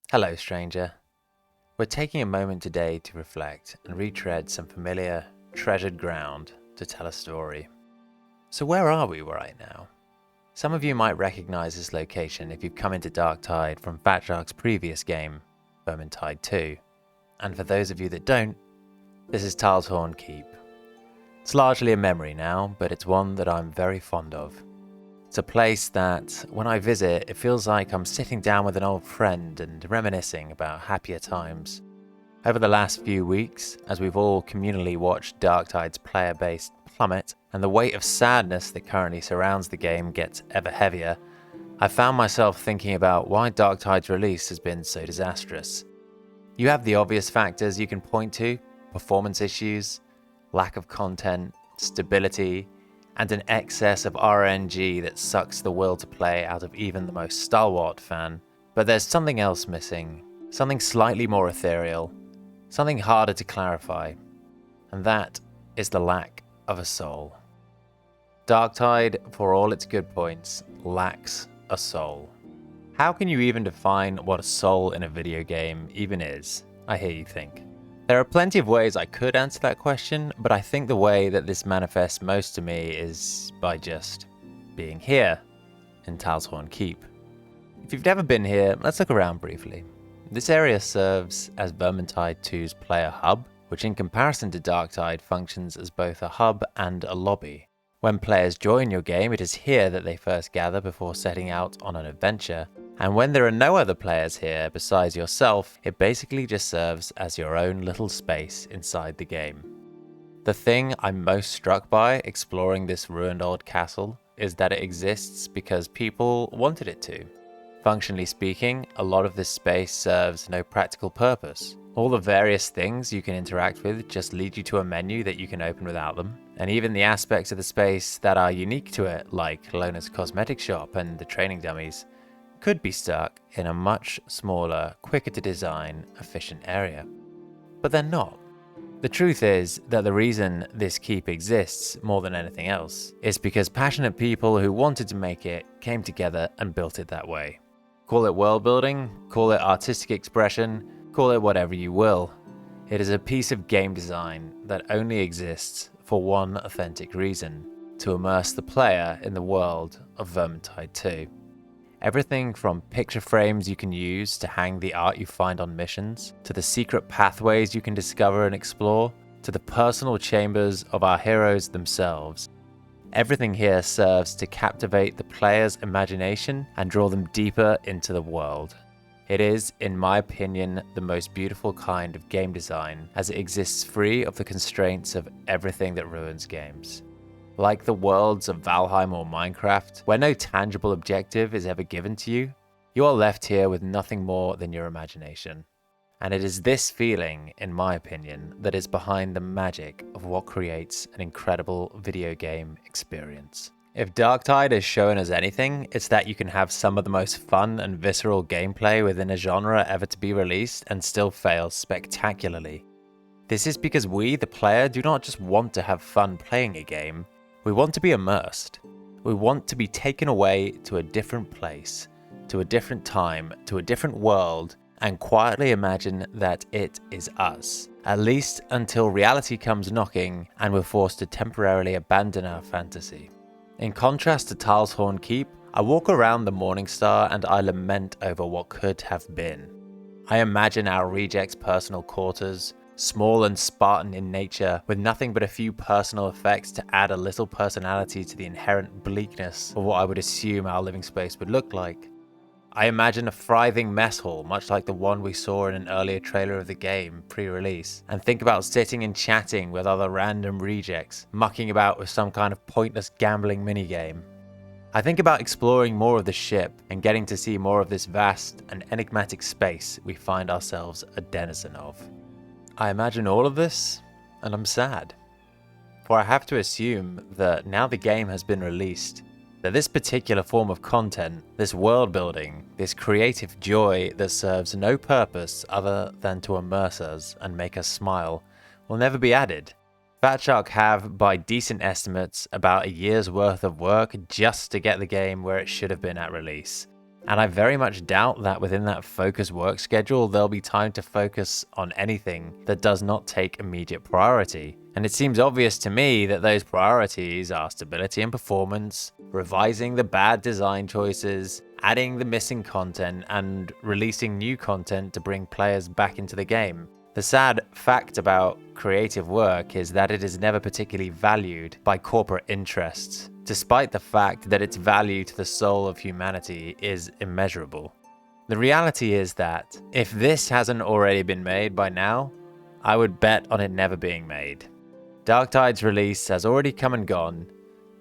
Hello, stranger. We're taking a moment today to reflect and retread some familiar, treasured ground to tell a story. So where are we right now? Some of you might recognize this location if you've come into Darktide from Fatshark's previous game, Darktide 2. And for those of you that don't, this is Talshorn Keep. It's largely a memory now, but it's one that I'm very fond of. It's a place that, when I visit, it feels like I'm sitting down with an old friend and reminiscing about happier times. Over the last few weeks, as we've all communally watched Darktide's player base plummet and the weight of sadness that currently surrounds the game gets ever heavier, I found myself thinking about why Darktide's release has been so disastrous. You have the obvious factors you can point to: performance issues, lack of content, stability, and an excess of RNG that sucks the will to play out of even the most stalwart fan. But there's something else missing, something slightly more ethereal, something harder to clarify, and that is the lack of a soul. Darktide, for all its good points, lacks a soul. How can you even define what a soul in a video game even is? I hear you think. There are plenty of ways I could answer that question, but I think the way that this manifests most to me is by just being here in Talshorn Keep. If you've never been here, let's look around briefly. This area serves as Vermintide 2's player hub, which in comparison to Darktide functions as both a hub and a lobby. When players join your game, it is here that they first gather before setting out on an adventure. And when there are no other players here besides yourself, it basically just serves as your own little space inside the game. The thing I'm most struck by exploring this ruined old castle is that it exists because people wanted it to. Functionally speaking, a lot of this space serves no practical purpose. All the various things you can interact with just lead you to a menu that you can open without them. And even the aspects of the space that are unique to it, like Lona's cosmetic shop and the training dummies, could be stuck in a much smaller, quicker to design, efficient area. But they're not. The truth is that the reason this keep exists more than anything else is because passionate people who wanted to make it came together and built it that way. Call it world building, call it artistic expression, call it whatever you will. It is a piece of game design that only exists for one authentic reason: to immerse the player in the world of Vermintide 2. Everything from picture frames you can use to hang the art you find on missions, to the secret pathways you can discover and explore, to the personal chambers of our heroes themselves. Everything here serves to captivate the player's imagination and draw them deeper into the world. It is, in my opinion, the most beautiful kind of game design, as it exists free of the constraints of everything that ruins games. Like the worlds of Valheim or Minecraft, where no tangible objective is ever given to you, you are left here with nothing more than your imagination. And it is this feeling, in my opinion, that is behind the magic of what creates an incredible video game experience. If Darktide has shown us anything, it's that you can have some of the most fun and visceral gameplay within a genre ever to be released and still fail spectacularly. This is because we, the player, do not just want to have fun playing a game. We want to be immersed. We want to be taken away to a different place, to a different time, to a different world, and quietly imagine that it is us, at least until reality comes knocking and we're forced to temporarily abandon our fantasy. In contrast to Talshorn Keep, I walk around the Morningstar and I lament over what could have been. I imagine our rejects' personal quarters, small and Spartan in nature, with nothing but a few personal effects to add a little personality to the inherent bleakness of what I would assume our living space would look like. I imagine a thriving mess hall, much like the one we saw in an earlier trailer of the game, pre-release, and think about sitting and chatting with other random rejects, mucking about with some kind of pointless gambling minigame. I think about exploring more of the ship and getting to see more of this vast and enigmatic space we find ourselves a denizen of. I imagine all of this, and I'm sad. For I have to assume that now the game has been released, that this particular form of content, this world building, this creative joy that serves no purpose other than to immerse us and make us smile, will never be added. Fatshark have, by decent estimates, about a year's worth of work just to get the game where it should have been at release. And I very much doubt that within that focus work schedule, there'll be time to focus on anything that does not take immediate priority. And it seems obvious to me that those priorities are stability and performance, revising the bad design choices, adding the missing content, and releasing new content to bring players back into the game. The sad fact about creative work is that it is never particularly valued by corporate interests, despite the fact that its value to the soul of humanity is immeasurable. The reality is that if this hasn't already been made by now, I would bet on it never being made. Darktide's release has already come and gone.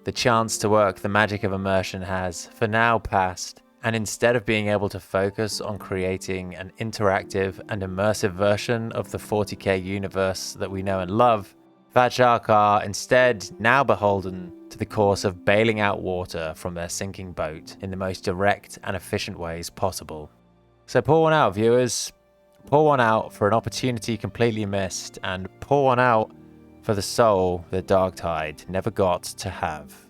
The chance to work the magic of immersion has, for now, passed. And instead of being able to focus on creating an interactive and immersive version of the 40k universe that we know and love, Fatshark are instead now beholden to the course of bailing out water from their sinking boat in the most direct and efficient ways possible. So pour one out, viewers. Pour one out for an opportunity completely missed, and pour one out for the soul that Darktide never got to have.